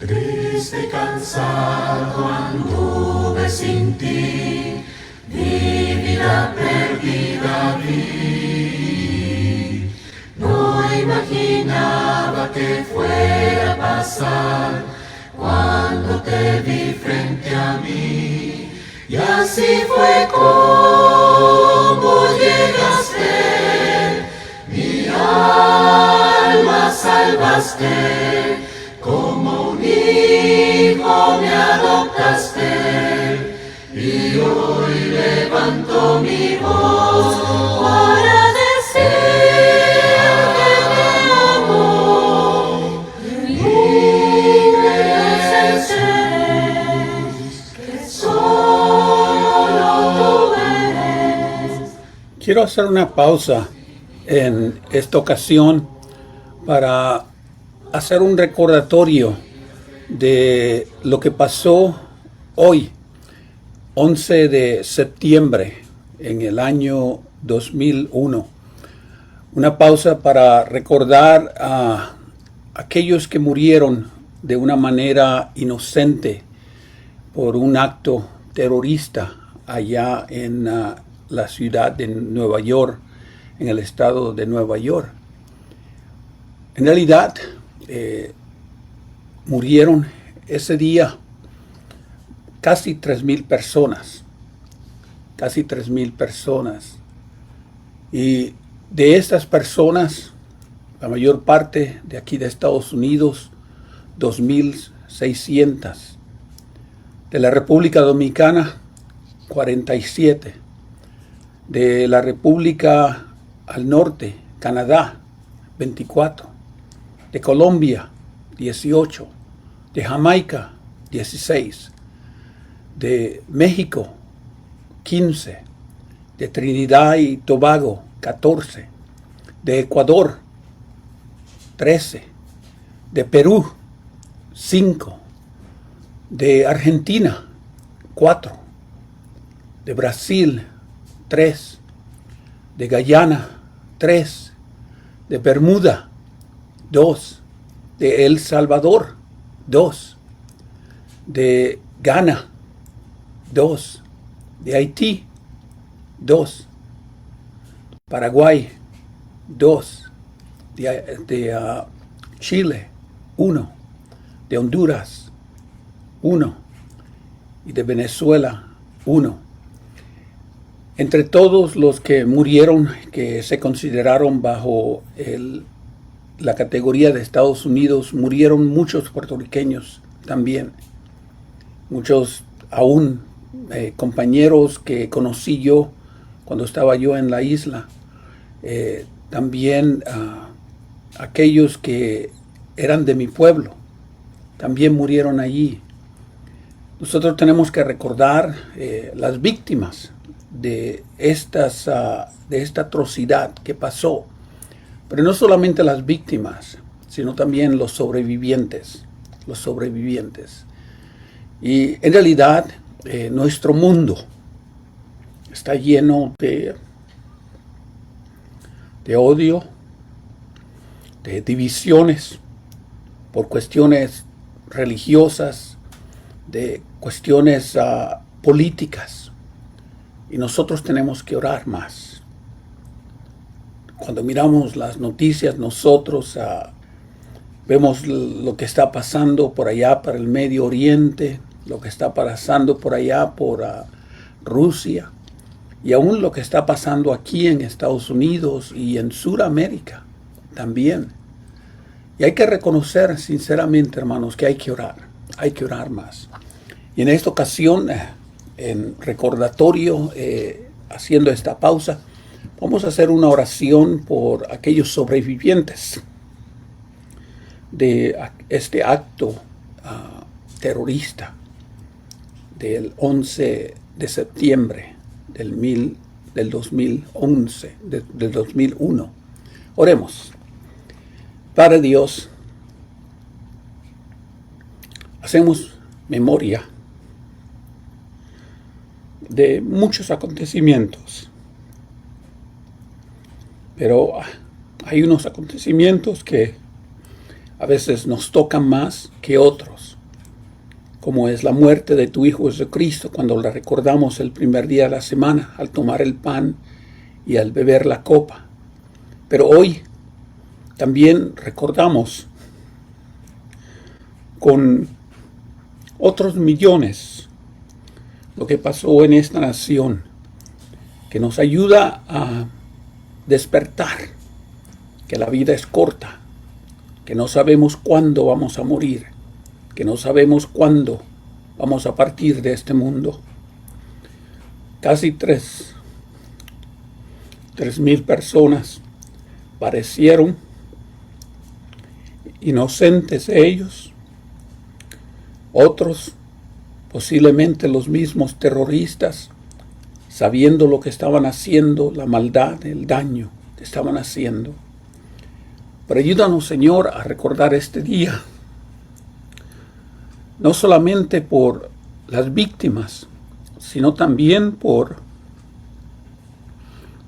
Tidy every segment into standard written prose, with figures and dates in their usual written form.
Triste y cansado anduve sin ti, mi vida perdida vi. No imaginaba que fuera a pasar cuando te vi frente a mí. Y así fue como llegaste, mi alma salvaste, como un hijo me adoptaste, y hoy levanto mi voz para decir que te amo, libre es el que solo tú eres. Quiero hacer una pausa en esta ocasión para hacer un recordatorio de lo que pasó hoy, 11 de septiembre, en el año 2001. Una pausa para recordar a aquellos que murieron de una manera inocente por un acto terrorista allá en la ciudad de Nueva York, en el estado de Nueva York. En realidad, murieron ese día casi 3,000 personas. Casi 3,000 personas. Y de estas personas, la mayor parte de aquí de Estados Unidos, 2,600. De la República Dominicana, 47. De la República al norte, Canadá, 24. De Colombia, 18. De Jamaica, 16. De México, 15. De Trinidad y Tobago, 14. De Ecuador, 13. De Perú, 5. De Argentina, 4. De Brasil, 3. De Guyana, 3. De Bermuda, 2. De El Salvador, 2. De Ghana, 2. De Haití, 2. Paraguay, 2. De Chile, 1. De Honduras, 1. Y de Venezuela, 1. Entre todos los que murieron, que se consideraron bajo la categoría de Estados Unidos, murieron muchos puertorriqueños también. Muchos aún compañeros que conocí yo cuando estaba yo en la isla. También aquellos que eran de mi pueblo, también murieron allí. Nosotros tenemos que recordar las víctimas de esta atrocidad que pasó. Pero no solamente las víctimas, sino también los sobrevivientes. Los sobrevivientes. Y en realidad, nuestro mundo está lleno de odio, de divisiones por cuestiones religiosas, de cuestiones políticas. Y nosotros tenemos que orar más. Cuando miramos las noticias, nosotros vemos lo que está pasando por allá para el Medio Oriente, lo que está pasando por allá por Rusia, y aún lo que está pasando aquí en Estados Unidos y en Sudamérica también. Y hay que reconocer sinceramente, hermanos, que hay que orar más. Y en esta ocasión, en recordatorio, haciendo esta pausa, vamos a hacer una oración por aquellos sobrevivientes de este acto terrorista del 11 de septiembre del 2011, del 2001. Oremos. Padre Dios, hacemos memoria de muchos acontecimientos, pero hay unos acontecimientos que a veces nos tocan más que otros, como es la muerte de tu Hijo Jesucristo, cuando la recordamos el primer día de la semana, al tomar el pan y al beber la copa. Pero hoy también recordamos con otros millones lo que pasó en esta nación, que nos ayuda a despertar que la vida es corta, que no sabemos cuándo vamos a morir, que no sabemos cuándo vamos a partir de este mundo. Casi 3,000 personas parecieron inocentes ellos, otros posiblemente los mismos terroristas, sabiendo lo que estaban haciendo, la maldad, el daño que estaban haciendo. Pero ayúdanos, Señor, a recordar este día, no solamente por las víctimas, sino también por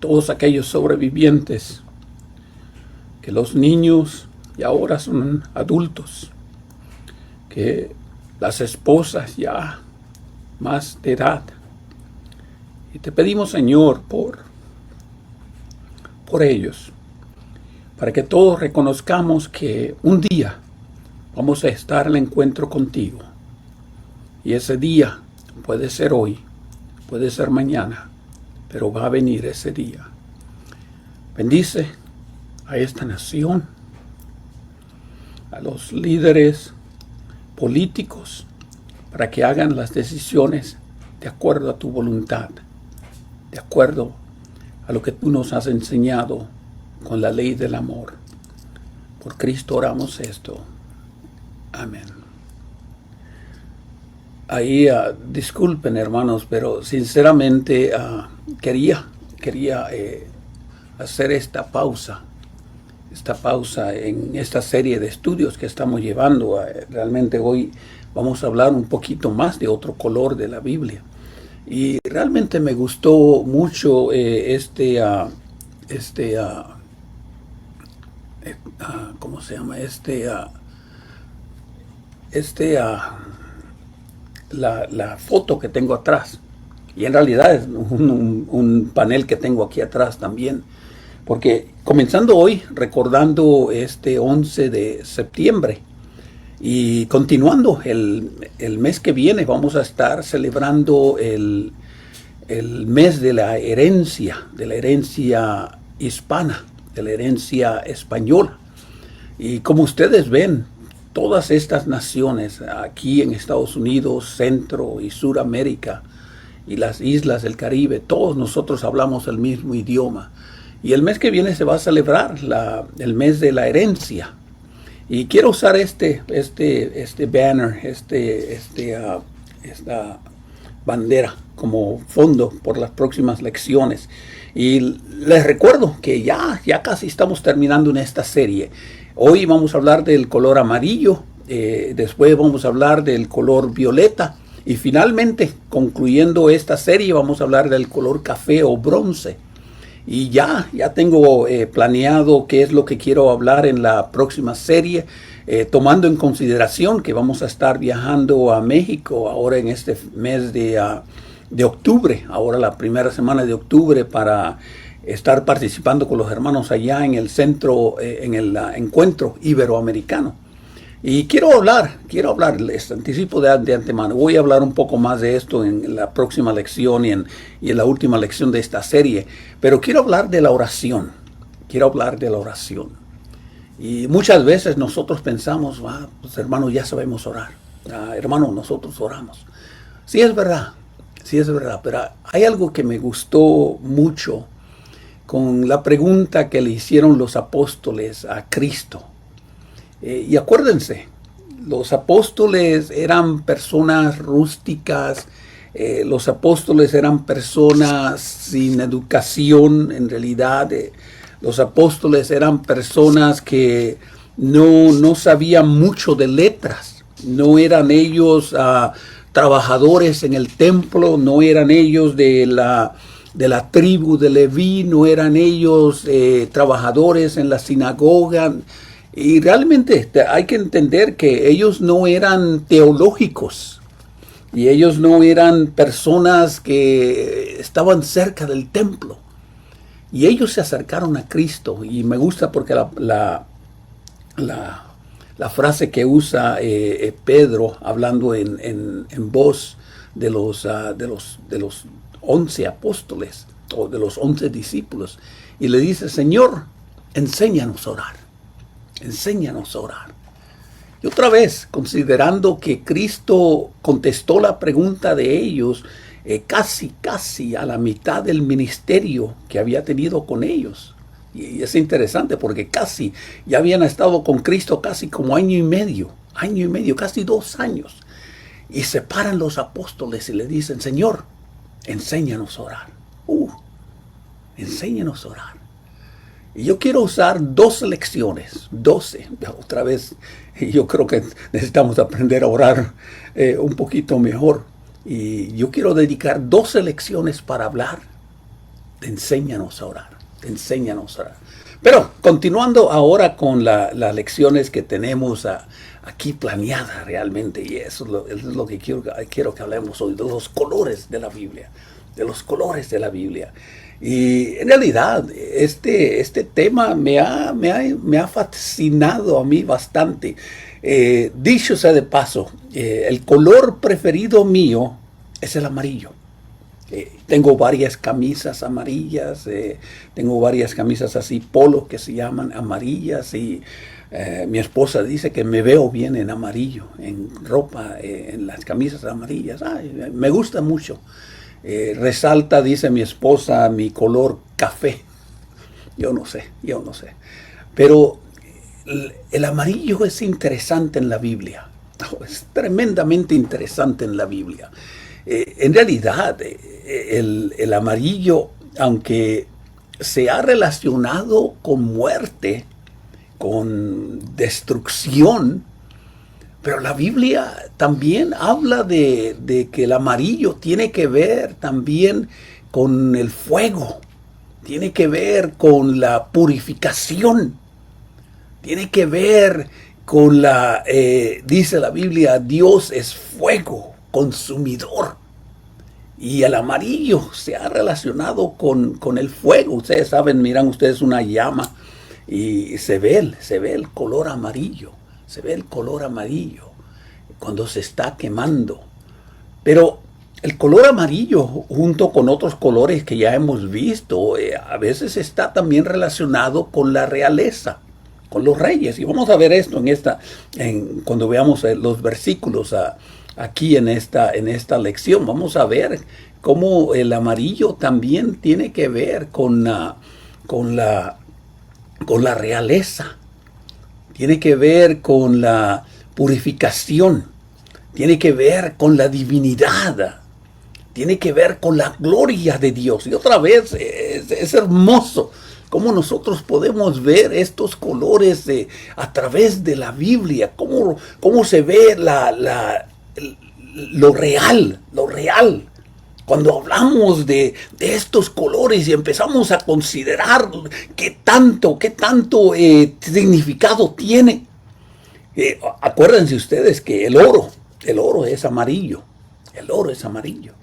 todos aquellos sobrevivientes, que los niños y ahora son adultos, que las esposas ya más de edad. Y te pedimos, Señor, por ellos, para que todos reconozcamos que un día vamos a estar en el encuentro contigo. Y ese día puede ser hoy, puede ser mañana, pero va a venir ese día. Bendice a esta nación, a los líderes políticos, para que hagan las decisiones de acuerdo a tu voluntad, de acuerdo a lo que tú nos has enseñado con la ley del amor. Por Cristo oramos esto. Amén. Ahí, disculpen, hermanos, pero sinceramente quería hacer esta pausa en esta serie de estudios que estamos llevando. Realmente hoy vamos a hablar un poquito más de otro color de la Biblia. Y realmente me gustó mucho ¿cómo se llama? La foto que tengo atrás. Y en realidad es un panel que tengo aquí atrás también. Porque comenzando hoy, recordando este 11 de septiembre, y continuando el mes que viene, vamos a estar celebrando el mes de la herencia hispana, de la herencia española. Y como ustedes ven, todas estas naciones aquí en Estados Unidos, Centro y Suramérica y las islas del Caribe, todos nosotros hablamos el mismo idioma. Y el mes que viene se va a celebrar el mes de la herencia. Y quiero usar este banner, esta bandera como fondo por las próximas lecciones. Y les recuerdo que ya casi estamos terminando en esta serie. Hoy vamos a hablar del color amarillo, después vamos a hablar del color violeta y finalmente, concluyendo esta serie, vamos a hablar del color café o bronce. Y ya tengo planeado qué es lo que quiero hablar en la próxima serie, tomando en consideración que vamos a estar viajando a México ahora en este mes de octubre, ahora la primera semana de octubre, para estar participando con los hermanos allá en el centro, en el encuentro iberoamericano. Y quiero hablar, les anticipo de antemano, voy a hablar un poco más de esto en la próxima lección y en la última lección de esta serie, pero quiero hablar de la oración, Y muchas veces nosotros pensamos, pues hermanos, ya sabemos orar, hermanos, nosotros oramos. Sí es verdad, pero hay algo que me gustó mucho con la pregunta que le hicieron los apóstoles a Cristo. Y acuérdense, los apóstoles eran personas rústicas, los apóstoles eran personas sin educación en realidad, los apóstoles eran personas que no sabían mucho de letras, no eran ellos trabajadores en el templo, no eran ellos de la tribu de Leví, no eran ellos trabajadores en la sinagoga. Y realmente hay que entender que ellos no eran teológicos y ellos no eran personas que estaban cerca del templo. Y ellos se acercaron a Cristo. Y me gusta porque la frase que usa Pedro hablando en voz de los 11 apóstoles o de los 11 discípulos. Y le dice, Señor, enséñanos a orar. Enséñanos a orar. Y otra vez, considerando que Cristo contestó la pregunta de ellos casi a la mitad del ministerio que había tenido con ellos. Y es interesante porque ya habían estado con Cristo casi como año y medio, casi 2 años. Y se paran los apóstoles y le dicen, Señor, enséñanos a orar. Enséñanos a orar. Y yo quiero usar 12 lecciones, 12. Otra vez, yo creo que necesitamos aprender a orar un poquito mejor. Y yo quiero dedicar 12 lecciones para hablar de enséñanos a orar. Enséñanos a orar. Pero continuando ahora con las lecciones que tenemos aquí planeadas realmente. Y eso es lo que quiero que hablemos hoy, de los colores de la Biblia. De los colores de la Biblia. Y en realidad este tema me ha fascinado a mí bastante. Dicho sea de paso, el color preferido mío es el amarillo. Tengo varias camisas amarillas, tengo varias camisas así polo que se llaman amarillas y mi esposa dice que me veo bien en amarillo, en ropa, en las camisas amarillas. Me gusta mucho. Resalta, dice mi esposa, mi color café. Yo no sé. Pero el amarillo es interesante en la Biblia. Es tremendamente interesante en la Biblia. En realidad, el amarillo, aunque se ha relacionado con muerte, con destrucción, pero la Biblia también habla de que el amarillo tiene que ver también con el fuego, tiene que ver con la purificación, tiene que ver con dice la Biblia, Dios es fuego consumidor. Y el amarillo se ha relacionado con el fuego. Ustedes saben, miran ustedes una llama y se ve el color amarillo. Se ve el color amarillo cuando se está quemando. Pero el color amarillo, junto con otros colores que ya hemos visto, a veces está también relacionado con la realeza, con los reyes. Y vamos a ver esto cuando veamos los versículos aquí en esta lección. Vamos a ver cómo el amarillo también tiene que ver con la realeza. Tiene que ver con la purificación, tiene que ver con la divinidad, tiene que ver con la gloria de Dios. Y otra vez es hermoso cómo nosotros podemos ver estos colores a través de la Biblia, cómo se ve lo real. Cuando hablamos de estos colores y empezamos a considerar qué tanto significado tiene. Acuérdense ustedes que el oro es amarillo. El oro es amarillo.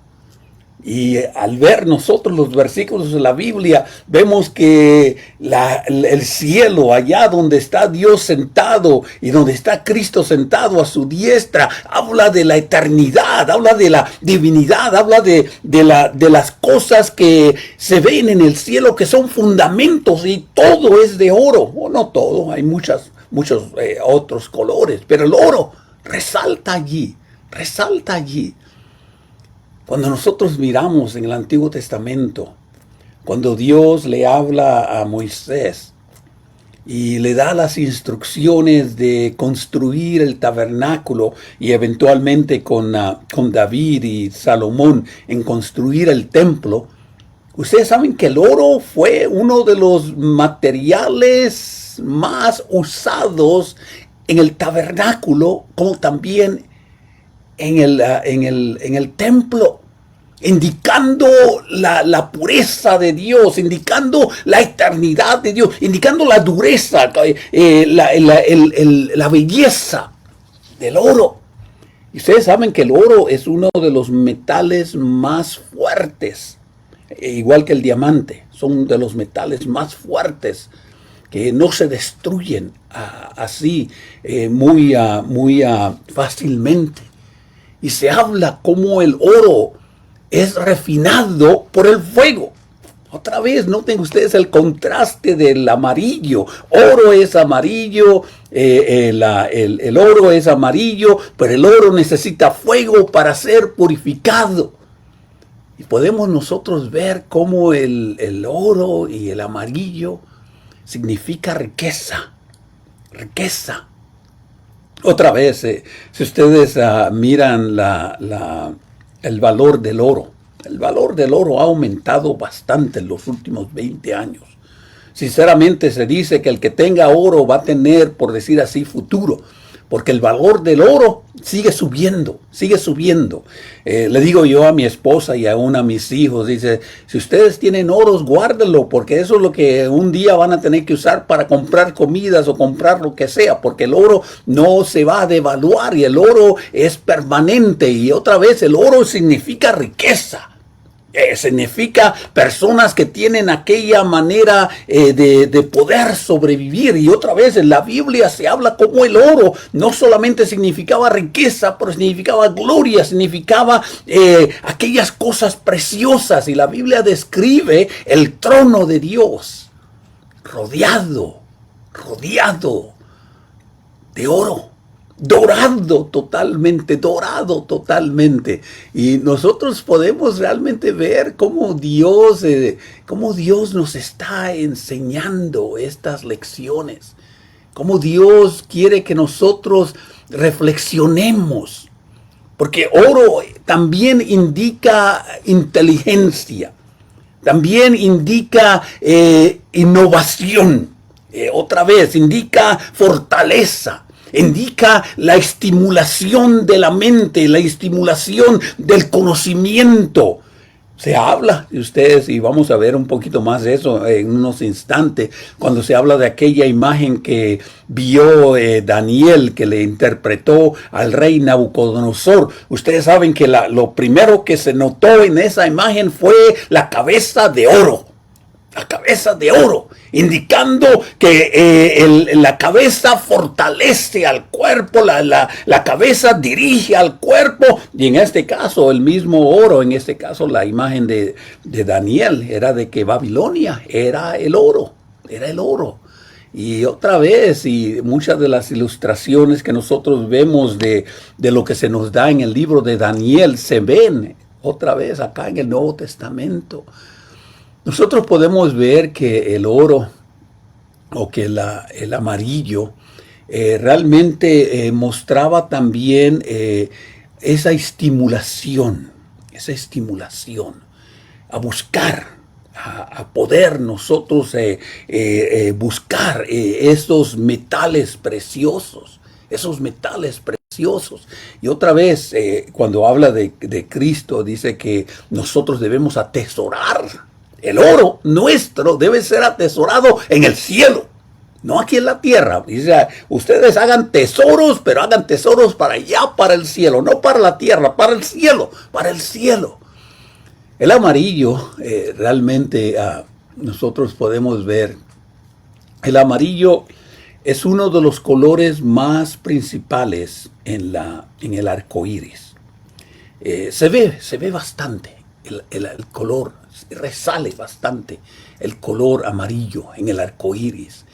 Y al ver nosotros los versículos de la Biblia, vemos que el cielo, allá donde está Dios sentado y donde está Cristo sentado a su diestra, habla de la eternidad, habla de la divinidad, habla de las cosas que se ven en el cielo, que son fundamentos, y todo es de oro. O no todo, hay muchos otros colores, pero el oro resalta allí. Cuando nosotros miramos en el Antiguo Testamento, cuando Dios le habla a Moisés y le da las instrucciones de construir el tabernáculo y eventualmente con David y Salomón en construir el templo, ustedes saben que el oro fue uno de los materiales más usados en el tabernáculo, como también en el templo. indicando la pureza de Dios, indicando la eternidad de Dios, indicando la dureza, la belleza del oro. Y ustedes saben que el oro es uno de los metales más fuertes, igual que el diamante, son de los metales más fuertes que no se destruyen así muy fácilmente. Y se habla como el oro es refinado por el fuego. Otra vez, noten ustedes el contraste del amarillo. Oro es amarillo, el oro es amarillo, pero el oro necesita fuego para ser purificado. Y podemos nosotros ver cómo el oro y el amarillo significa riqueza, riqueza. Otra vez, si ustedes miran el valor del oro, el valor del oro ha aumentado bastante en los últimos 20 años. Sinceramente se dice que el que tenga oro va a tener, por decir así, futuro, porque el valor del oro sigue subiendo, sigue subiendo. Le digo yo a mi esposa y aún a mis hijos, dice, si ustedes tienen oros, guárdenlo, porque eso es lo que un día van a tener que usar para comprar comidas o comprar lo que sea, porque el oro no se va a devaluar y el oro es permanente. Y otra vez, el oro significa riqueza. Significa personas que tienen aquella manera de poder sobrevivir. Y otra vez en la Biblia se habla como el oro no solamente significaba riqueza, pero significaba gloria, significaba aquellas cosas preciosas. Y la Biblia describe el trono de Dios rodeado de oro. Dorado totalmente. Y nosotros podemos realmente ver cómo Dios nos está enseñando estas lecciones. Cómo Dios quiere que nosotros reflexionemos. Porque oro también indica inteligencia. También indica innovación. Otra vez, indica fortaleza. Indica la estimulación de la mente, la estimulación del conocimiento. Se habla de ustedes, y vamos a ver un poquito más de eso en unos instantes, cuando se habla de aquella imagen que vio Daniel, que le interpretó al rey Nabucodonosor. Ustedes saben que lo primero que se notó en esa imagen fue la cabeza de oro. La cabeza de oro, indicando que la cabeza fortalece al cuerpo, la cabeza dirige al cuerpo, y en este caso el mismo oro, en este caso la imagen de Daniel era de que Babilonia era el oro. Y otra vez, y muchas de las ilustraciones que nosotros vemos de lo que se nos da en el libro de Daniel se ven otra vez acá en el Nuevo Testamento. Nosotros podemos ver que el oro o que el amarillo realmente mostraba también esa estimulación a buscar, a poder nosotros buscar esos metales preciosos, Y otra vez, cuando habla de Cristo, dice que nosotros debemos atesorar. El oro nuestro debe ser atesorado en el cielo, no aquí en la tierra. Dice, ustedes hagan tesoros, pero hagan tesoros para allá, para el cielo, no para la tierra, para el cielo, El amarillo, realmente nosotros podemos ver, el amarillo es uno de los colores más principales en el arco iris. Se ve bastante el color. Resale bastante el color amarillo en el arco iris.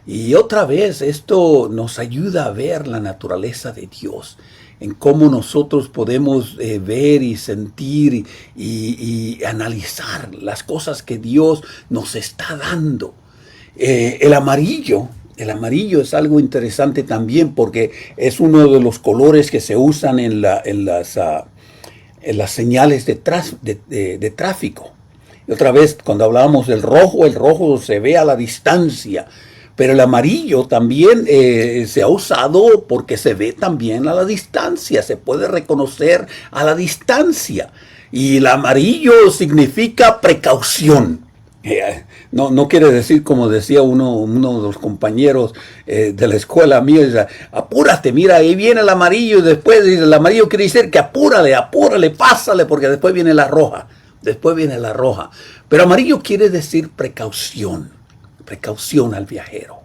Y otra vez, esto nos ayuda a ver la naturaleza de Dios, en cómo nosotros podemos ver y sentir y analizar las cosas que Dios nos está dando. El amarillo es algo interesante también porque es uno de los colores que se usan en las señales de tráfico. Y otra vez, cuando hablábamos del rojo, el rojo se ve a la distancia, pero el amarillo también se ha usado porque se ve también a la distancia, se puede reconocer a la distancia. Y el amarillo significa precaución. No quiere decir, como decía uno de los compañeros de la escuela mía, dice, apúrate, mira, ahí viene el amarillo, y después dice, el amarillo quiere decir que apúrale, pásale, porque después viene la roja. Después viene la roja. Pero amarillo quiere decir precaución. Precaución al viajero.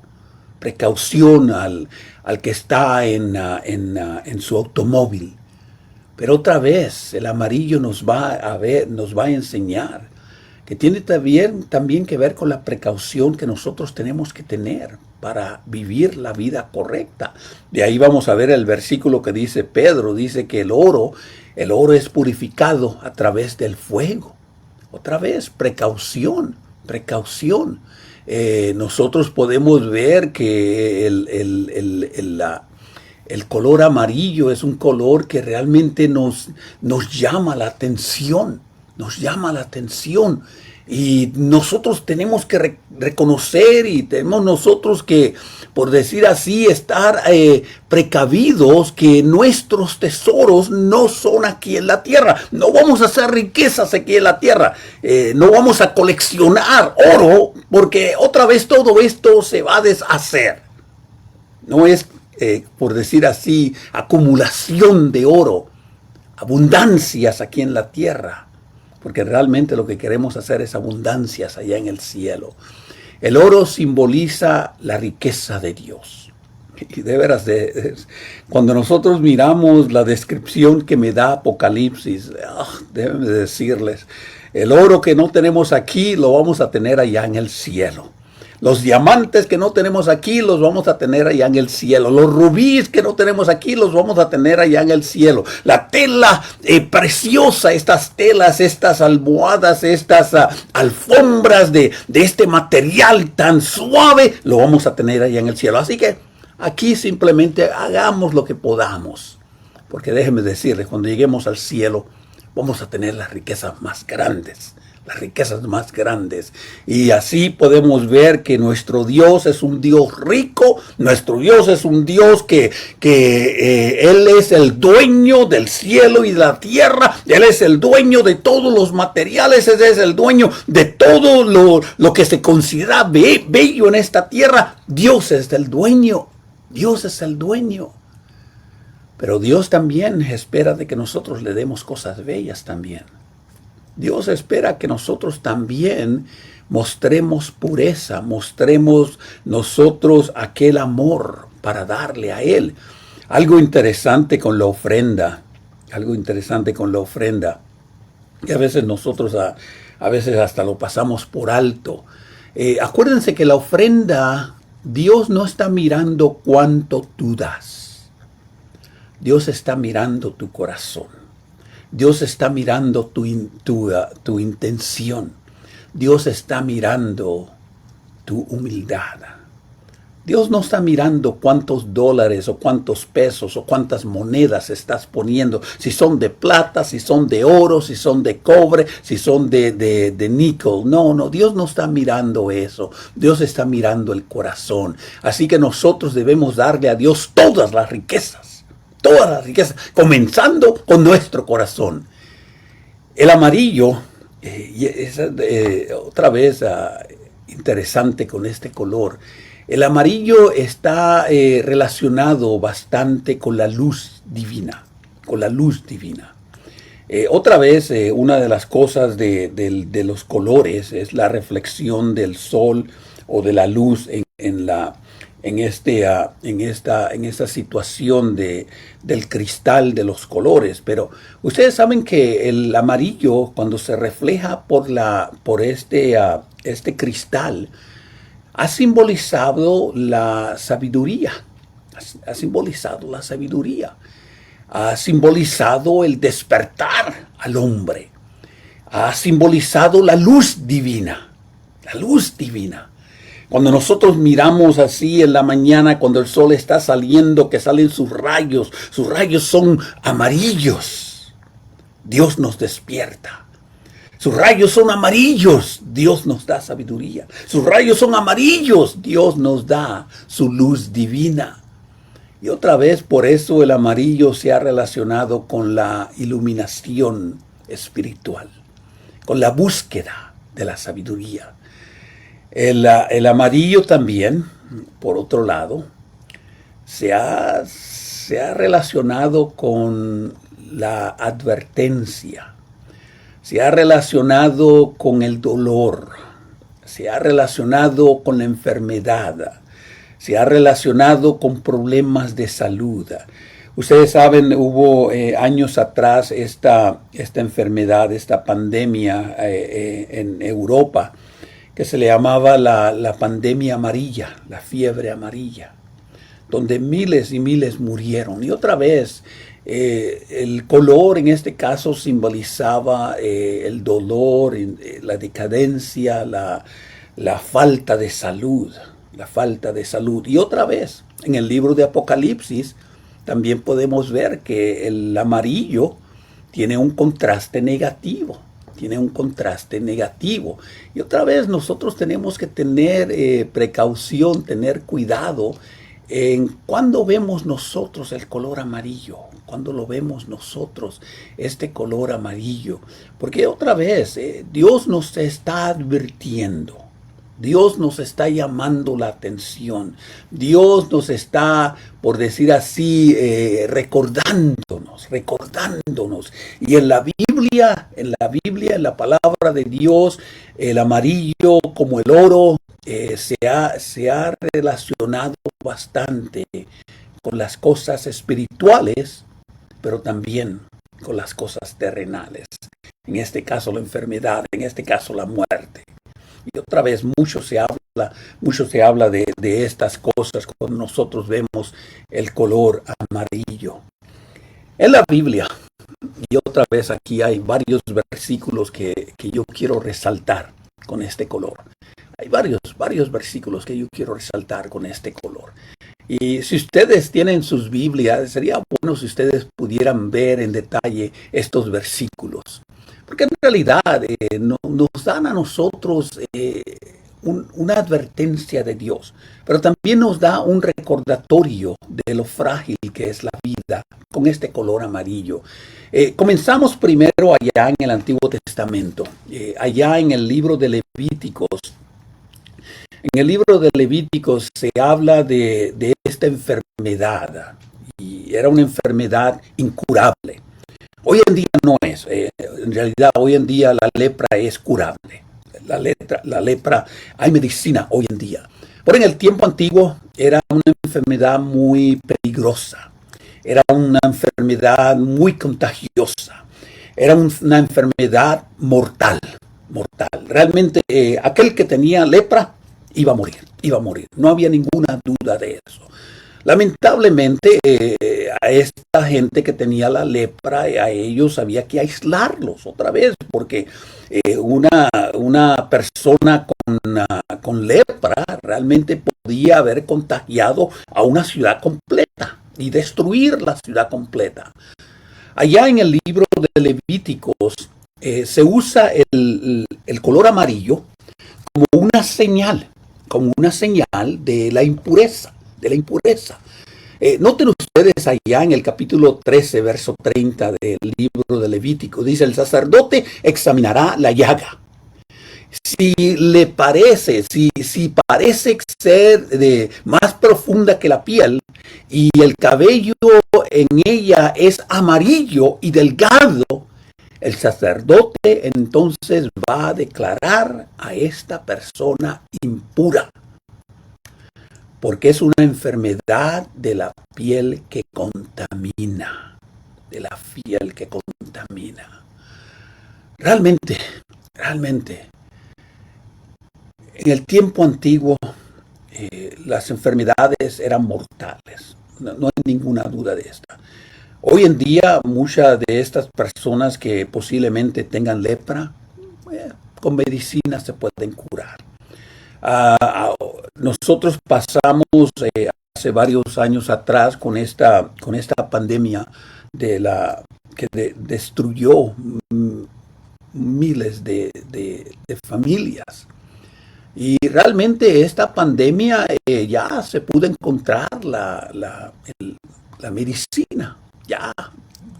Precaución al que está en su automóvil. Pero otra vez, el amarillo nos va a enseñar que tiene también que ver con la precaución que nosotros tenemos que tener para vivir la vida correcta. De ahí vamos a ver el versículo que dice Pedro, dice que el oro es purificado a través del fuego. Otra vez, precaución. Nosotros podemos ver que el color amarillo es un color que realmente nos llama la atención. Nos llama la atención. Y nosotros tenemos que reconocer y tenemos nosotros que, por decir así, estar precavidos que nuestros tesoros no son aquí en la tierra. No vamos a hacer riquezas aquí en la tierra. No vamos a coleccionar oro porque otra vez todo esto se va a deshacer. No es, por decir así, acumulación de oro, abundancias aquí en la tierra. Porque realmente lo que queremos hacer es abundancias allá en el cielo. El oro simboliza la riqueza de Dios. Y de veras, cuando nosotros miramos la descripción que me da Apocalipsis, déjenme decirles, el oro que no tenemos aquí lo vamos a tener allá en el cielo. Los diamantes que no tenemos aquí los vamos a tener allá en el cielo. Los rubíes que no tenemos aquí los vamos a tener allá en el cielo. La tela preciosa, estas telas, estas almohadas, estas alfombras de este material tan suave, lo vamos a tener allá en el cielo. Así que aquí simplemente hagamos lo que podamos. Porque déjenme decirles, cuando lleguemos al cielo, vamos a tener las riquezas más grandes. Las riquezas más grandes. Y así podemos ver que nuestro Dios es un Dios rico. Nuestro Dios es un Dios que Él es el dueño del cielo y de la tierra. Él es el dueño de todos los materiales. Él es el dueño de todo lo que se considera bello en esta tierra. Dios es el dueño. Dios es el dueño. Pero Dios también espera de que nosotros le demos cosas bellas también. Dios espera que nosotros también mostremos pureza, mostremos nosotros aquel amor para darle a Él. Algo interesante con la ofrenda, y a veces nosotros a veces hasta lo pasamos por alto. Acuérdense que la ofrenda, Dios no está mirando cuánto tú das. Dios está mirando tu corazón. Dios está mirando tu intención. Dios está mirando tu humildad. Dios no está mirando cuántos dólares o cuántos pesos o cuántas monedas estás poniendo. Si son de plata, si son de oro, si son de cobre, si son de níquel. No, Dios no está mirando eso. Dios está mirando el corazón. Así que nosotros debemos darle a Dios todas las riquezas. Todas las riquezas, comenzando con nuestro corazón. El amarillo, es otra vez interesante con este color. El amarillo está relacionado bastante con la luz divina. Otra vez, una de las cosas de los colores es la reflexión del sol o de la luz en esta situación del cristal de los colores. Pero ustedes saben que el amarillo, cuando se refleja por este cristal, ha simbolizado la sabiduría. Ha simbolizado el despertar al hombre. Ha simbolizado la luz divina. Cuando nosotros miramos así en la mañana, cuando el sol está saliendo, que salen sus rayos son amarillos. Dios nos despierta. Sus rayos son amarillos. Dios nos da sabiduría. Sus rayos son amarillos. Dios nos da su luz divina. Y otra vez, por eso el amarillo se ha relacionado con la iluminación espiritual, con la búsqueda de la sabiduría. El amarillo también, por otro lado, se ha relacionado con la advertencia, se ha relacionado con el dolor, se ha relacionado con la enfermedad, se ha relacionado con problemas de salud. Ustedes saben, hubo años atrás esta enfermedad, esta pandemia en Europa, que se le llamaba la pandemia amarilla, la fiebre amarilla, donde miles y miles murieron. Y otra vez, el color en este caso simbolizaba el dolor, la decadencia, la falta de salud, la falta de salud. Y otra vez, en el libro de Apocalipsis, también podemos ver que el amarillo tiene un contraste negativo. Tiene un contraste negativo. Y otra vez nosotros tenemos que tener precaución, tener cuidado en cuando vemos nosotros el color amarillo, cuando lo vemos nosotros, este color amarillo. Porque otra vez, Dios nos está advirtiendo. Dios nos está llamando la atención. Dios nos está, por decir así, recordándonos. Y en la Biblia, en la palabra de Dios, el amarillo como el oro se ha relacionado bastante con las cosas espirituales, pero también con las cosas terrenales. En este caso la enfermedad, en este caso la muerte. Y otra vez mucho se habla de estas cosas cuando nosotros vemos el color amarillo. En la Biblia, y otra vez aquí hay varios versículos que yo quiero resaltar con este color. Hay varios versículos que yo quiero resaltar con este color. Y si ustedes tienen sus Biblias, sería bueno si ustedes pudieran ver en detalle estos versículos. Porque en realidad nos dan a nosotros una advertencia de Dios, pero también nos da un recordatorio de lo frágil que es la vida con este color amarillo. Comenzamos primero allá en el Antiguo Testamento, allá en el libro de Levíticos. En el libro de Levíticos se habla de esta enfermedad, y era una enfermedad incurable. Hoy en día no es, en realidad hoy en día la lepra es curable. La lepra, hay medicina hoy en día. Pero en el tiempo antiguo era una enfermedad muy peligrosa, era una enfermedad muy contagiosa, era una enfermedad mortal. Realmente aquel que tenía lepra iba a morir, no había ninguna duda de eso. Lamentablemente, a esta gente que tenía la lepra, a ellos había que aislarlos otra vez, porque una persona con lepra realmente podía haber contagiado a una ciudad completa y destruir la ciudad completa. Allá en el libro de Levíticos se usa el color amarillo como una señal de la impureza. Noten ustedes allá en el capítulo 13, verso 30 del libro de Levítico, dice: el sacerdote examinará la llaga. Si le parece, si parece ser más profunda que la piel y el cabello en ella es amarillo y delgado, el sacerdote entonces va a declarar a esta persona impura, porque es una enfermedad de la piel que contamina, Realmente, en el tiempo antiguo, las enfermedades eran mortales, no hay ninguna duda de esta. Hoy en día, muchas de estas personas que posiblemente tengan lepra, con medicina se pueden curar. Nosotros pasamos hace varios años atrás con esta pandemia que destruyó miles de familias. Y realmente esta pandemia ya se pudo encontrar la medicina. Ya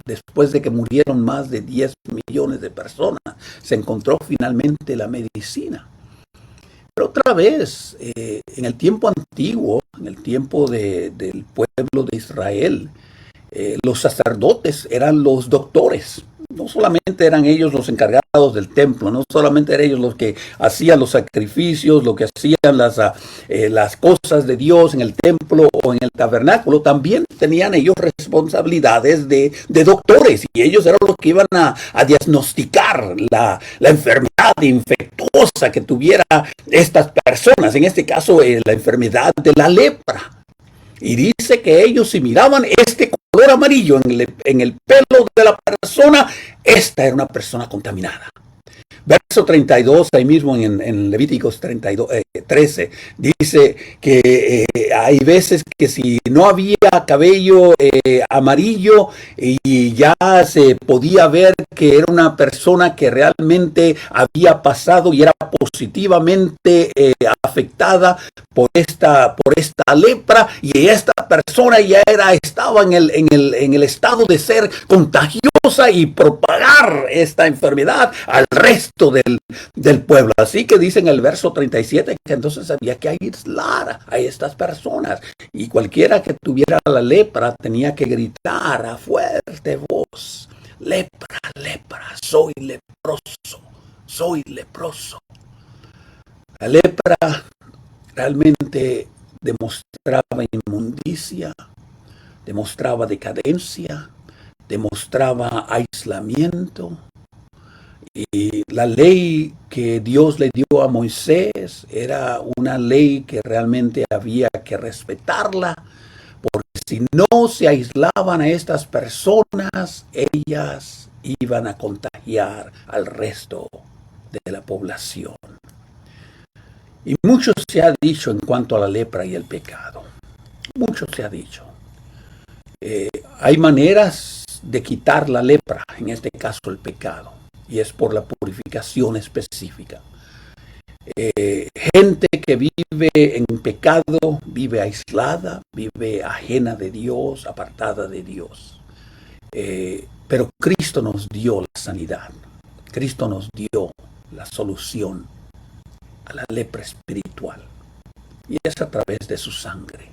después de que murieron más de 10 millones de personas, se encontró finalmente la medicina. Pero otra vez, en el tiempo antiguo, en el tiempo del pueblo de Israel, los sacerdotes eran los doctores. No solamente eran ellos los encargados del templo, no solamente eran ellos los que hacían los sacrificios, lo que hacían las cosas de Dios en el templo o en el tabernáculo, también tenían ellos responsabilidades de doctores, y ellos eran los que iban a diagnosticar la enfermedad infectuosa que tuviera estas personas, en este caso la enfermedad de la lepra. Y dice que ellos, si miraban este color amarillo en el pelo de la persona, esta era una persona contaminada. Verso 32, ahí mismo en Levíticos 13, dice que hay veces que si no había cabello amarillo y ya se podía ver que era una persona que realmente había pasado y era positivamente afectada por esta lepra, y esta persona ya estaba en el estado de ser contagiosa y propagar esta enfermedad al resto del pueblo. Así que dice en el verso 37 que entonces había que aislar a estas personas, y cualquiera que tuviera la lepra tenía que gritar a fuerte voz: lepra, lepra, soy leproso, soy leproso. La lepra realmente demostraba inmundicia, demostraba decadencia, demostraba aislamiento. Y la ley que Dios le dio a Moisés era una ley que realmente había que respetarla, porque si no se aislaban a estas personas, ellas iban a contagiar al resto de la población. Y mucho se ha dicho en cuanto a la lepra y el pecado. Mucho se ha dicho. Hay maneras de quitar la lepra, en este caso el pecado, y es por la purificación específica. Gente que vive en pecado, vive aislada, vive ajena de Dios, apartada de Dios. Pero Cristo nos dio la sanidad. Cristo nos dio la solución a la lepra espiritual, y es a través de su sangre.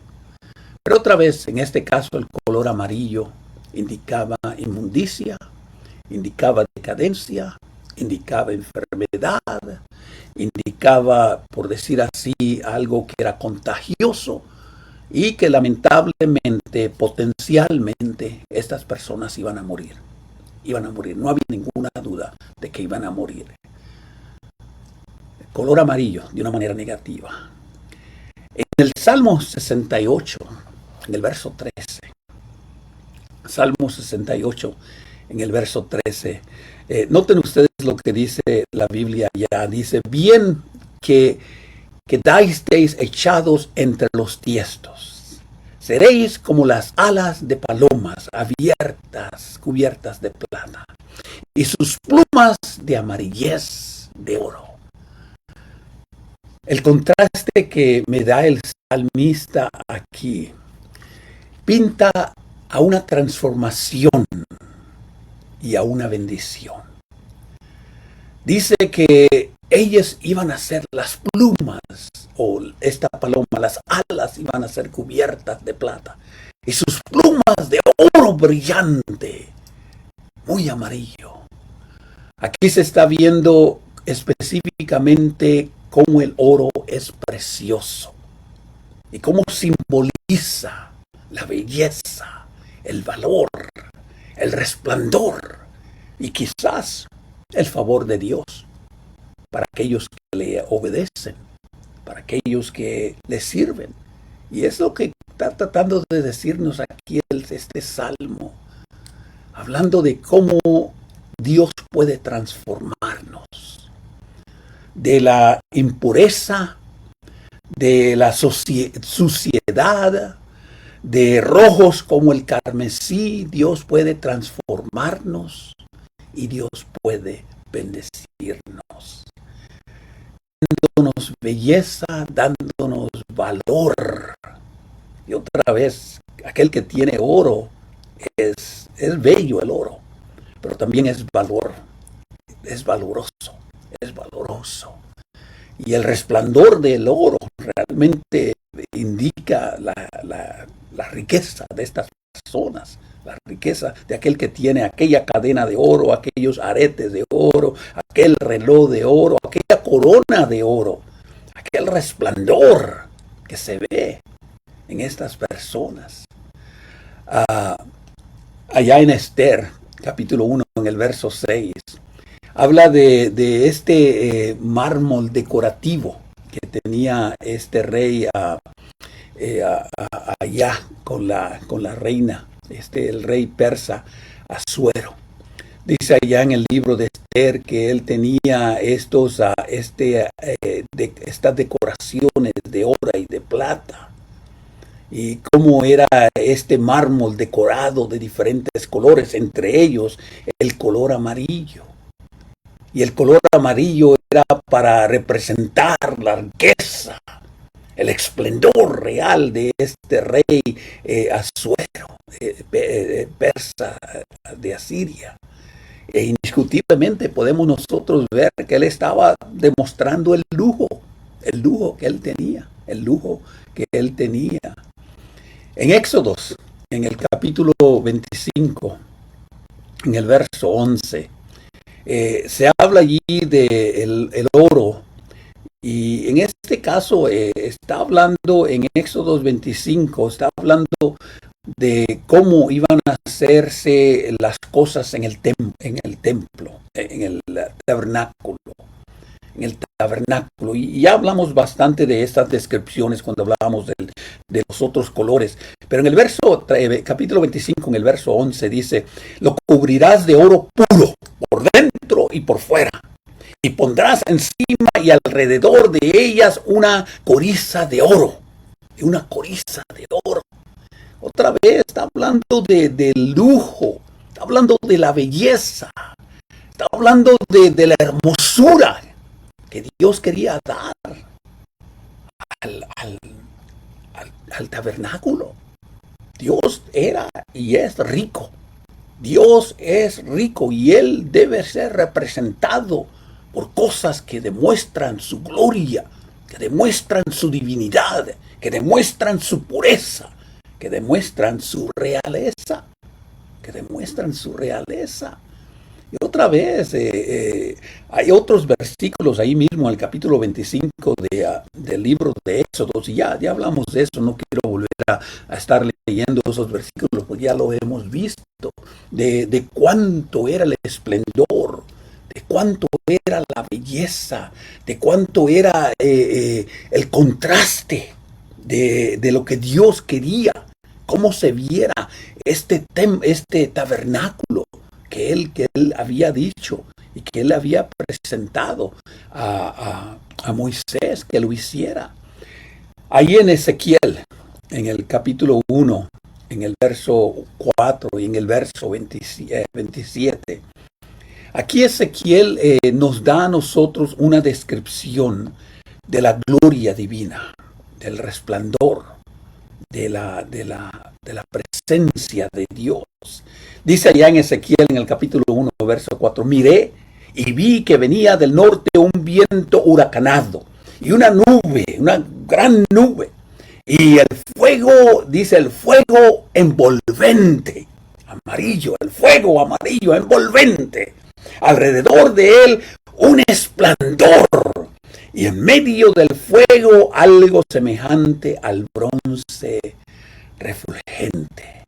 Pero otra vez, en este caso, el color amarillo indicaba inmundicia, indicaba decadencia, indicaba enfermedad, indicaba, por decir así, algo que era contagioso, y que lamentablemente, potencialmente, estas personas iban a morir. Iban a morir, no había ninguna duda de que iban a morir. El color amarillo, de una manera negativa. En el Salmo 68, en el verso 13, Salmo 68, en el verso 13, noten ustedes lo que dice la Biblia ya. Dice: bien que quedasteis echados entre los tiestos, seréis como las alas de palomas abiertas, cubiertas de plata, y sus plumas de amarillez de oro. El contraste que me da el salmista aquí pinta a una transformación y a una bendición. Dice que ellas iban a ser las plumas, o esta paloma, las alas iban a ser cubiertas de plata, y sus plumas de oro brillante, muy amarillo. Aquí se está viendo específicamente cómo el oro es precioso y cómo simboliza la belleza, el valor, el resplandor y quizás el favor de Dios para aquellos que le obedecen, para aquellos que le sirven. Y es lo que está tratando de decirnos aquí este salmo, hablando de cómo Dios puede transformarnos de la impureza, de la suciedad, de rojos como el carmesí. Dios puede transformarnos y Dios puede bendecirnos, dándonos belleza, dándonos valor. Y otra vez, aquel que tiene oro es es bello el oro, pero también es valoroso, es valoroso. Y el resplandor del oro realmente indica la riqueza de estas personas, la riqueza de aquel que tiene aquella cadena de oro, aquellos aretes de oro, aquel reloj de oro, aquella corona de oro, aquel resplandor que se ve en estas personas. Allá en Esther, capítulo 1, en el verso 6, habla de este mármol decorativo que tenía este rey allá con la reina, el rey persa Asuero. Dice allá en el libro de Esther que él tenía estas decoraciones de oro y de plata. Y cómo era este mármol decorado de diferentes colores, entre ellos el color amarillo. Y el color amarillo era para representar la riqueza, el esplendor real de este rey Asuero, persa de Asiria. E indiscutiblemente podemos nosotros ver que él estaba demostrando el lujo que él tenía, En Éxodos, en el capítulo 25, en el verso 11, se habla allí del el oro. Y en este caso está hablando en Éxodos 25, está hablando de cómo iban a hacerse las cosas en el templo, en el tabernáculo. Y ya hablamos bastante de estas descripciones cuando hablábamos de los otros colores. Pero en el capítulo 25, en el verso 11 dice, lo cubrirás de oro puro, por dentro y por fuera. Y pondrás encima y alrededor de ellas una coriza de oro. Otra vez está hablando del lujo, está hablando de la belleza, está hablando de la hermosura que Dios quería dar al tabernáculo. Dios era y es rico. Dios es rico y Él debe ser representado por cosas que demuestran su gloria, que demuestran su divinidad, que demuestran su pureza, que demuestran su realeza. Y otra vez, hay otros versículos ahí mismo, en el capítulo 25 del libro de Éxodos, y ya hablamos de eso, no quiero volver a estar leyendo esos versículos, porque ya lo hemos visto, de cuánto era el esplendor, de cuánto era la belleza, de cuánto era el contraste de lo que Dios quería, cómo se viera este tabernáculo que él había dicho y que él había presentado a Moisés que lo hiciera. Ahí en Ezequiel, en el capítulo 1, en el verso 4 y en el verso 27, aquí Ezequiel nos da a nosotros una descripción de la gloria divina, del resplandor, de la presencia de Dios. Dice allá en Ezequiel, en el capítulo 1, verso 4, miré y vi que venía del norte un viento huracanado y una nube, una gran nube. Y el fuego, dice, el fuego envolvente, amarillo, el fuego amarillo envolvente. Alrededor de él un esplendor. Y en medio del fuego algo semejante al bronce refulgente.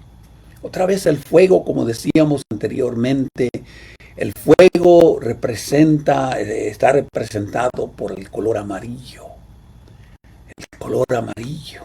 Otra vez el fuego, como decíamos anteriormente, el fuego está representado por el color amarillo. El color amarillo.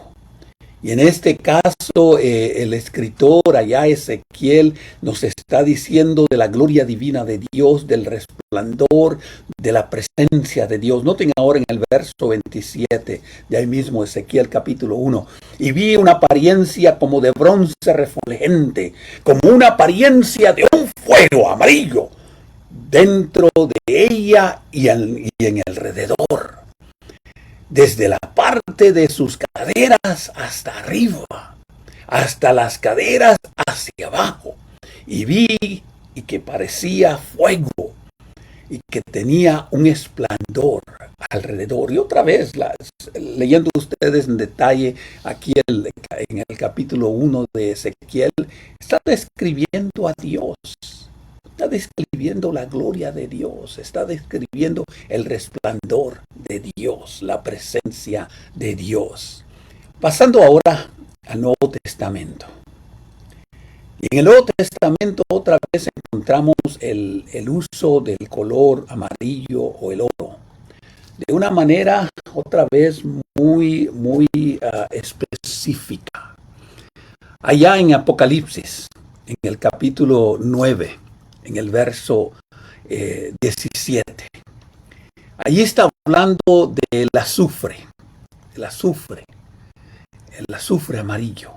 Y en este caso, el escritor allá, Ezequiel, nos está diciendo de la gloria divina de Dios, del resplandor, de la presencia de Dios. Noten ahora en el verso 27, de ahí mismo, Ezequiel capítulo 1. Y vi una apariencia como de bronce refulgente, como una apariencia de un fuego amarillo, dentro de ella y en alrededor. Desde la parte de sus caderas hasta arriba, hasta las caderas hacia abajo. y vi y que parecía fuego y que tenía un esplendor alrededor. Y otra vez, leyendo ustedes en detalle aquí en el capítulo 1 de Ezequiel, está describiendo a Dios. Está describiendo la gloria de Dios, está describiendo el resplandor de Dios, la presencia de Dios. Pasando ahora al Nuevo Testamento. Y en el Nuevo Testamento otra vez encontramos el uso del color amarillo o el oro. De una manera otra vez muy específica. Allá en Apocalipsis, en el capítulo 9, en el verso 17. Allí está hablando del azufre, el azufre amarillo.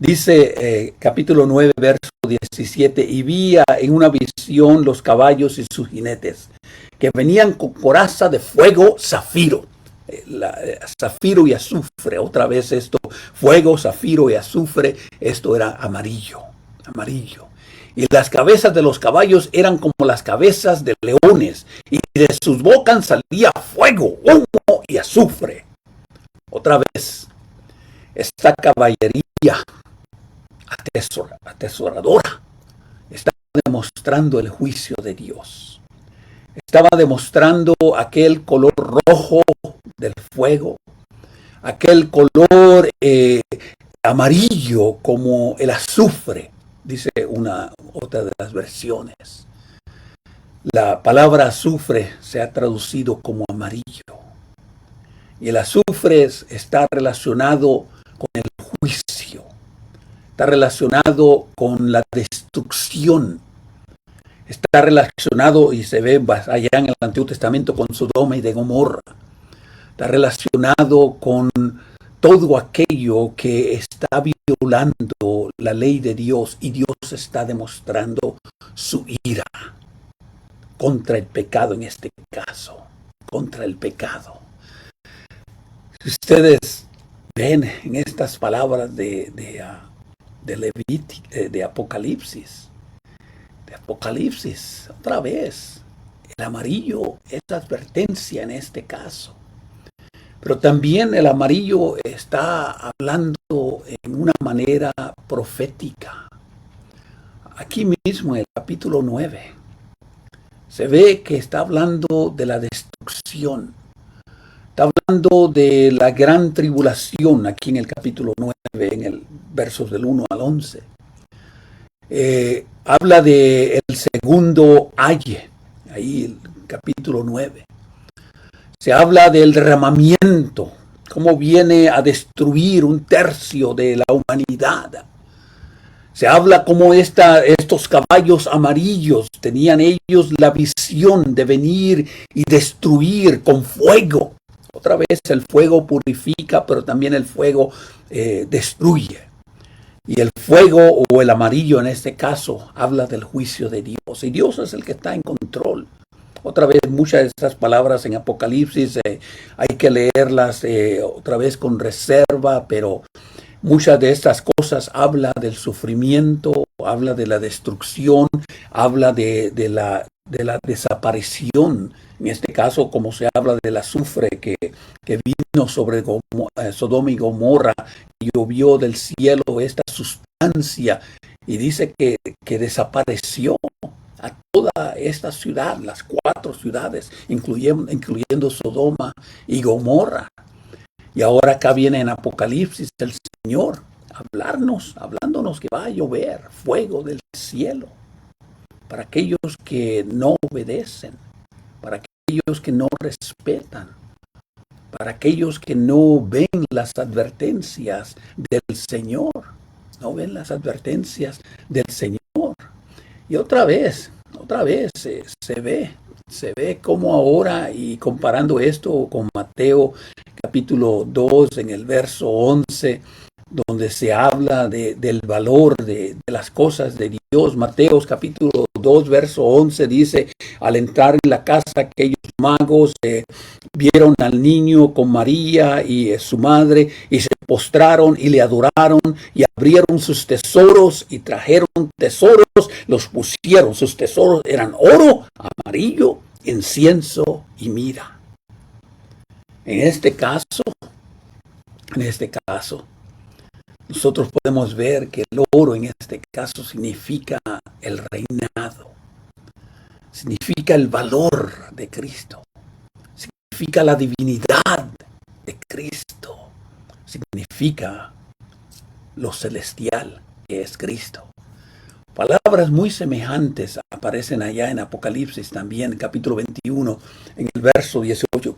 Dice capítulo 9, verso 17, y vi en una visión los caballos y sus jinetes, que venían con coraza de fuego zafiro. Zafiro y azufre, otra vez esto, fuego, zafiro y azufre, esto era amarillo. Y las cabezas de los caballos eran como las cabezas de leones, y de sus bocas salía fuego, humo y azufre. Otra vez, esta caballería atesoradora estaba demostrando el juicio de Dios. Estaba demostrando aquel color rojo del fuego, aquel color amarillo como el azufre, dice otra de las versiones. La palabra azufre se ha traducido como amarillo. Y el azufre está relacionado con el juicio. Está relacionado con la destrucción. Está relacionado, y se ve allá en el Antiguo Testamento, con Sodoma y de Gomorra. Está relacionado con todo aquello que está violando la ley de Dios, y Dios está demostrando su ira contra el pecado, en este caso, contra el pecado. Si ustedes ven en estas palabras de Apocalipsis, otra vez, el amarillo es advertencia en este caso. Pero también el amarillo está hablando en una manera profética. Aquí mismo en el capítulo 9 se ve que está hablando de la destrucción. Está hablando de la gran tribulación aquí en el capítulo 9, en el versos del 1 al 11. Habla del segundo aye, ahí el capítulo 9. Se habla del derramamiento, cómo viene a destruir 1/3 de la humanidad. Se habla cómo estos caballos amarillos tenían ellos la visión de venir y destruir con fuego. Otra vez el fuego purifica, pero también el fuego destruye. Y el fuego, o el amarillo en este caso, habla del juicio de Dios. Y Dios es el que está en control. Otra vez, muchas de estas palabras en Apocalipsis hay que leerlas otra vez con reserva, pero muchas de estas cosas habla del sufrimiento, habla de la destrucción, habla de la desaparición. En este caso, como se habla del azufre que vino sobre Sodoma y Gomorra, y llovió del cielo esta sustancia, y dice que desapareció a toda esta ciudad, las 4 ciudades, incluyendo Sodoma y Gomorra. Y ahora acá viene en Apocalipsis el Señor hablándonos que va a llover fuego del cielo para aquellos que no obedecen, para aquellos que no respetan, para aquellos que no ven las advertencias del Señor, no ven las advertencias del Señor. Y otra vez se ve como ahora, y comparando esto con Mateo capítulo 2 en el verso 11, donde se habla del valor de las cosas de Dios. Mateo capítulo 2 verso 11 dice: al entrar en la casa, aquellos magos vieron al niño con María y su madre, y se postraron y le adoraron y abrieron sus tesoros y trajeron tesoros, los pusieron. Sus tesoros eran oro, amarillo, incienso y mirra. En este caso, nosotros podemos ver que el oro en este caso significa el reinado, significa el valor de Cristo, significa la divinidad de Cristo, significa lo celestial que es Cristo. Palabras muy semejantes aparecen allá en Apocalipsis también, capítulo 21, en el verso 18,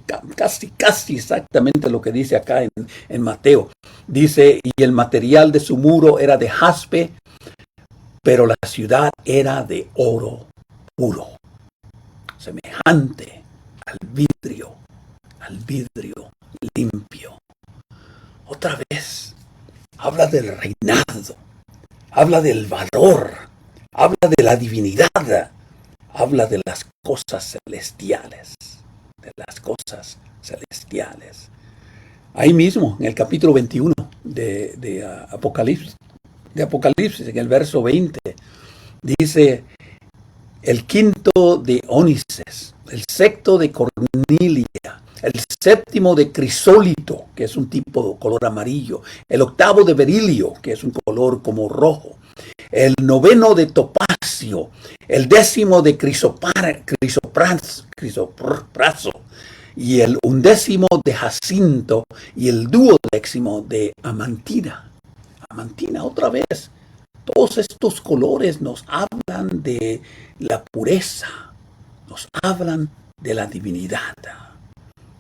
casi exactamente lo que dice acá en Mateo. Dice, y el material de su muro era de jaspe, pero la ciudad era de oro puro, semejante al vidrio limpio. Otra vez, habla del reinado, habla del valor, habla de la divinidad, habla de las cosas celestiales, Ahí mismo, en el capítulo 21 de Apocalipsis, en el verso 20, dice, el quinto de ónices, el sexto de cornilia, el séptimo de crisólito, que es un tipo de color amarillo, el octavo de berilio, que es un color como rojo, el noveno de topacio, el décimo de crisopraso, y el undécimo de jacinto, y el duodécimo de amantina. Amantina, otra vez. Todos estos colores nos hablan de la pureza, nos hablan de la divinidad,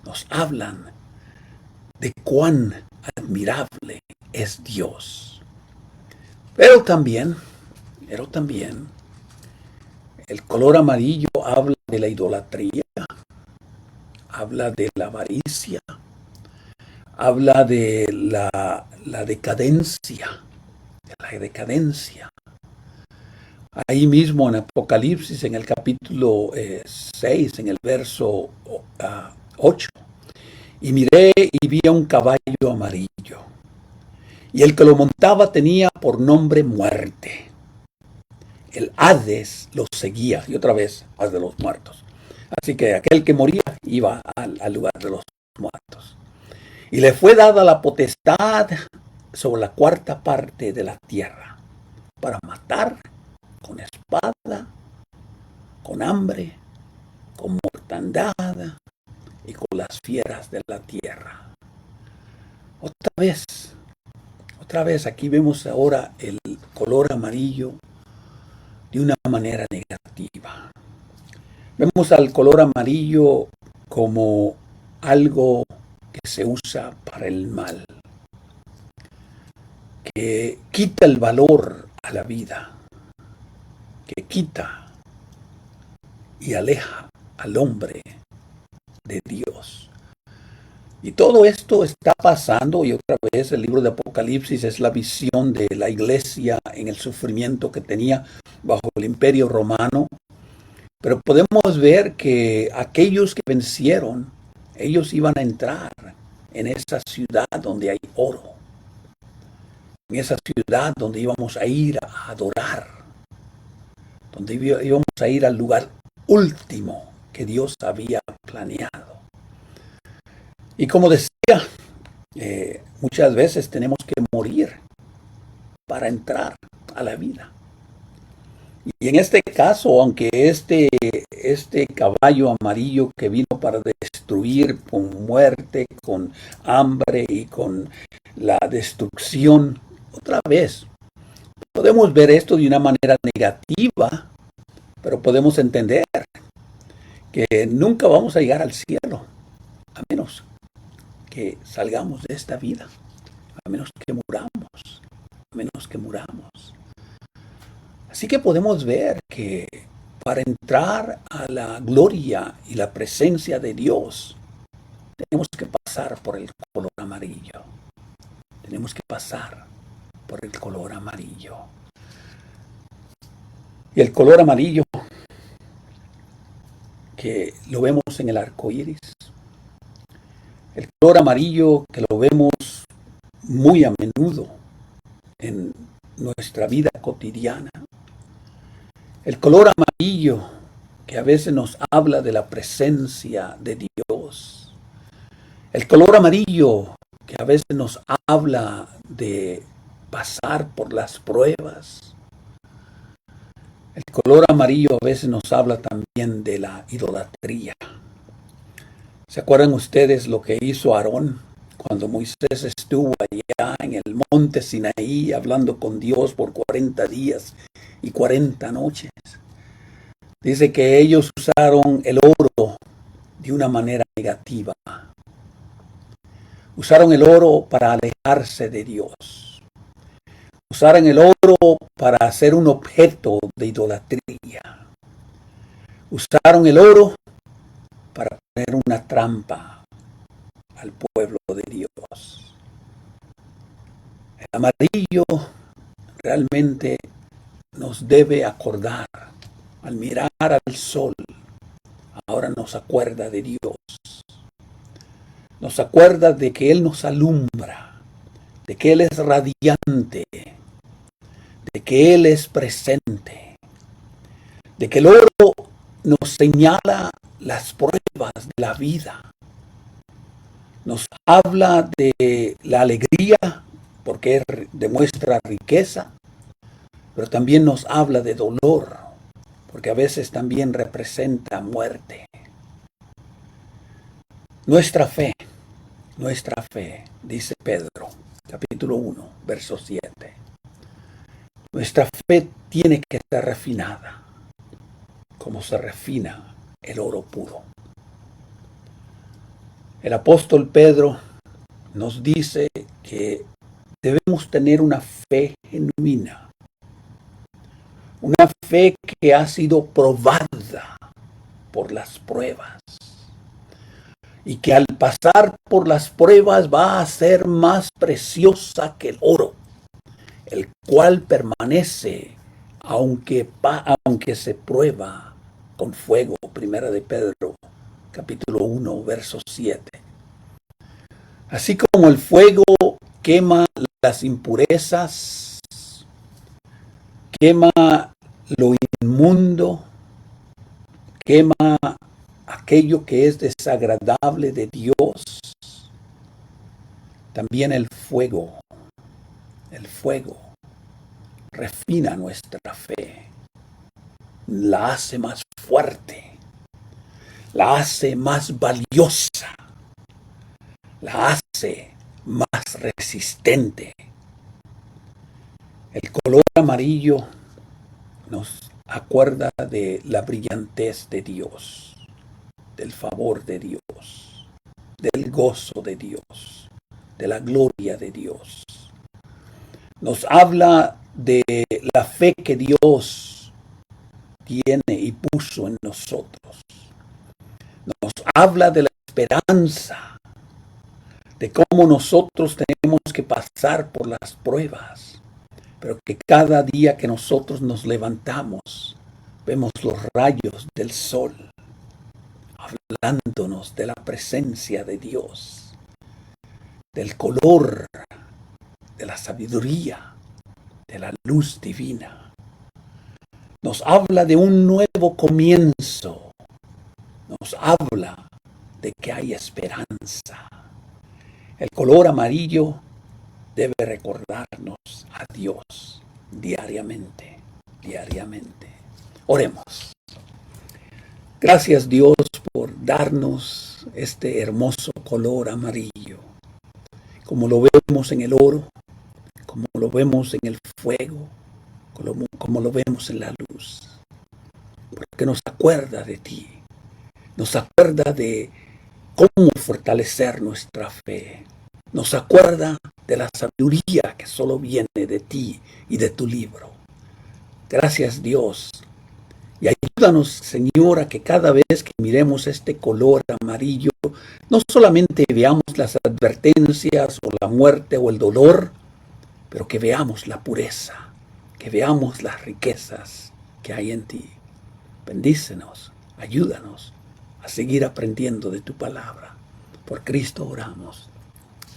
nos hablan de cuán admirable es Dios. Pero también, el color amarillo habla de la idolatría, habla de la avaricia, habla de la decadencia, Ahí mismo en Apocalipsis, en el capítulo 6, en el verso 8, y miré y vi a un caballo amarillo, y el que lo montaba tenía por nombre muerte. El Hades lo seguía, y otra vez, Hades de los muertos. Así que aquel que moría iba al lugar de los muertos. Y le fue dada la potestad sobre la cuarta parte de la tierra, para matar con espada, con hambre, con mortandad y con las fieras de la tierra. Otra vez aquí vemos ahora el color amarillo de una manera negativa. Vemos al color amarillo como algo que se usa para el mal, que quita el valor a la vida, que quita y aleja al hombre de Dios. Y todo esto está pasando, y otra vez el libro de Apocalipsis es la visión de la iglesia en el sufrimiento que tenía bajo el imperio romano. Pero podemos ver que aquellos que vencieron, ellos iban a entrar en esa ciudad donde hay oro, en esa ciudad donde íbamos a ir a adorar, donde íbamos a ir al lugar último que Dios había planeado. Y como decía, muchas veces tenemos que morir para entrar a la vida. Y en este caso, aunque este caballo amarillo que vino para destruir con muerte, con hambre y con la destrucción, otra vez, podemos ver esto de una manera negativa, pero podemos entender que nunca vamos a llegar al cielo, a menos que salgamos de esta vida, a menos que muramos. Así que podemos ver que para entrar a la gloria y la presencia de Dios, tenemos que pasar por el color amarillo. Y el color amarillo, que lo vemos en el arco iris, el color amarillo que lo vemos muy a menudo en nuestra vida cotidiana. El color amarillo que a veces nos habla de la presencia de Dios. El color amarillo que a veces nos habla de pasar por las pruebas. El color amarillo a veces nos habla también de la idolatría. ¿Se acuerdan ustedes lo que hizo Aarón cuando Moisés estuvo allá en el monte Sinaí hablando con Dios por 40 días y 40 noches? Dice que ellos usaron el oro de una manera negativa. Usaron el oro para alejarse de Dios. Usaron el oro para hacer un objeto de idolatría. Usaron el oro para poner una trampa al pueblo de Dios. El amarillo realmente nos debe acordar, al mirar al sol, ahora nos acuerda de Dios. Nos acuerda de que Él nos alumbra, de que Él es radiante, de que Él es presente, de que el oro nos señala las pruebas de la vida. Nos habla de la alegría, porque demuestra riqueza, pero también nos habla de dolor, porque a veces también representa muerte. Nuestra fe, dice Pedro, capítulo 1, verso 7. Nuestra fe tiene que ser refinada, como se refina el oro puro. El apóstol Pedro nos dice que debemos tener una fe genuina, una fe que ha sido probada por las pruebas y que al pasar por las pruebas va a ser más preciosa que el oro, el cual permanece aunque se prueba con fuego. Primera de Pedro, capítulo 1, verso 7. Así como el fuego quema las impurezas, quema lo inmundo, quema aquello que es desagradable de Dios, también el fuego refina nuestra fe, la hace más fuerte, la hace más valiosa, la hace más resistente. El color amarillo nos acuerda de la brillantez de Dios, del favor de Dios, del gozo de Dios, de la gloria de Dios. Nos habla de la fe que Dios tiene y puso en nosotros. Nos habla de la esperanza, de cómo nosotros tenemos que pasar por las pruebas, pero que cada día que nosotros nos levantamos, vemos los rayos del sol, hablándonos de la presencia de Dios, del color, de la sabiduría, de la luz divina. Nos habla de un nuevo comienzo, nos habla de que hay esperanza. El color amarillo debe recordarnos a Dios diariamente. Oremos. Gracias, Dios, por darnos este hermoso color amarillo, como lo vemos en el oro, como lo vemos en el fuego, como lo vemos en la luz, porque nos acuerda de ti, nos acuerda de cómo fortalecer nuestra fe, nos acuerda de la sabiduría que solo viene de ti y de tu libro. Gracias, Dios, y ayúdanos, Señor, a que cada vez que miremos este color amarillo, no solamente veamos las advertencias o la muerte o el dolor, pero que veamos la pureza, que veamos las riquezas que hay en ti. Bendícenos, ayúdanos a seguir aprendiendo de tu palabra. Por Cristo oramos.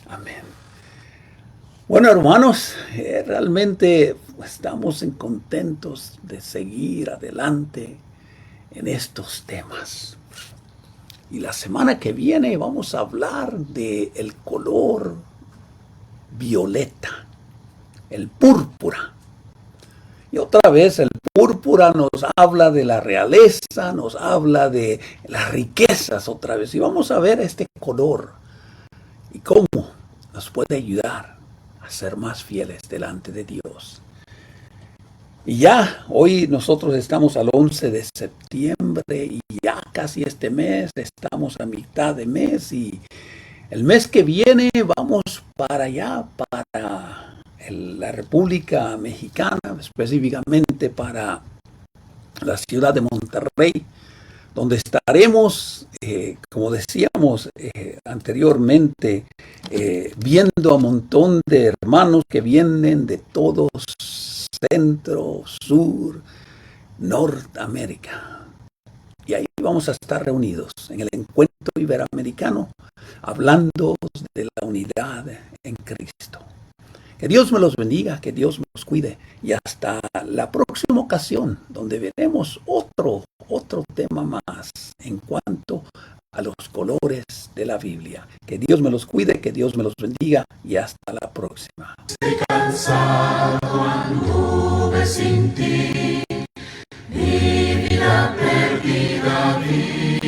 Amén. Bueno, hermanos, realmente estamos contentos de seguir adelante en estos temas. Y la semana que viene vamos a hablar de el color violeta, el púrpura. Y otra vez el púrpura nos habla de la realeza, nos habla de las riquezas otra vez. Y vamos a ver este color y cómo nos puede ayudar a ser más fieles delante de Dios. Y ya hoy nosotros estamos al 11 de septiembre y ya casi este mes, estamos a mitad de mes y el mes que viene vamos para allá, para la República Mexicana, específicamente para la ciudad de Monterrey, donde estaremos, como decíamos anteriormente, viendo a un montón de hermanos que vienen de todos Centro, Sur, Norteamérica. Y ahí vamos a estar reunidos en el encuentro iberoamericano, hablando de la unidad en Cristo. Que Dios me los bendiga, que Dios me los cuide. Y hasta la próxima ocasión, donde veremos otro tema más en cuanto a los colores de la Biblia. Que Dios me los cuide, que Dios me los bendiga y hasta la próxima. Estoy cansado, anduve sin ti, mi vida perdida vi.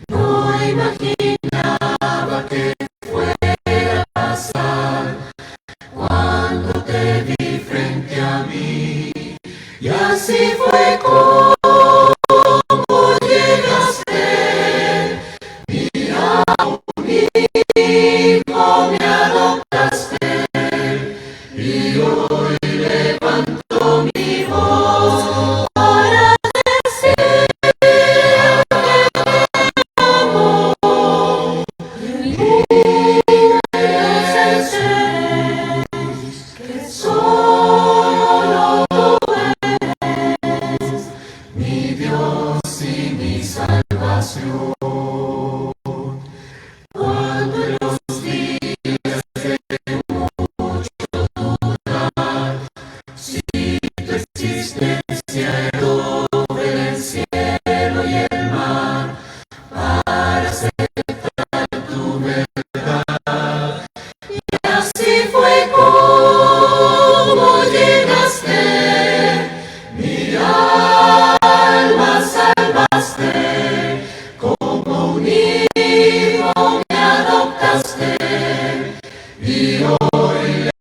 No imaginaba que fueras tal cuando te vi frente a mí, y así fue como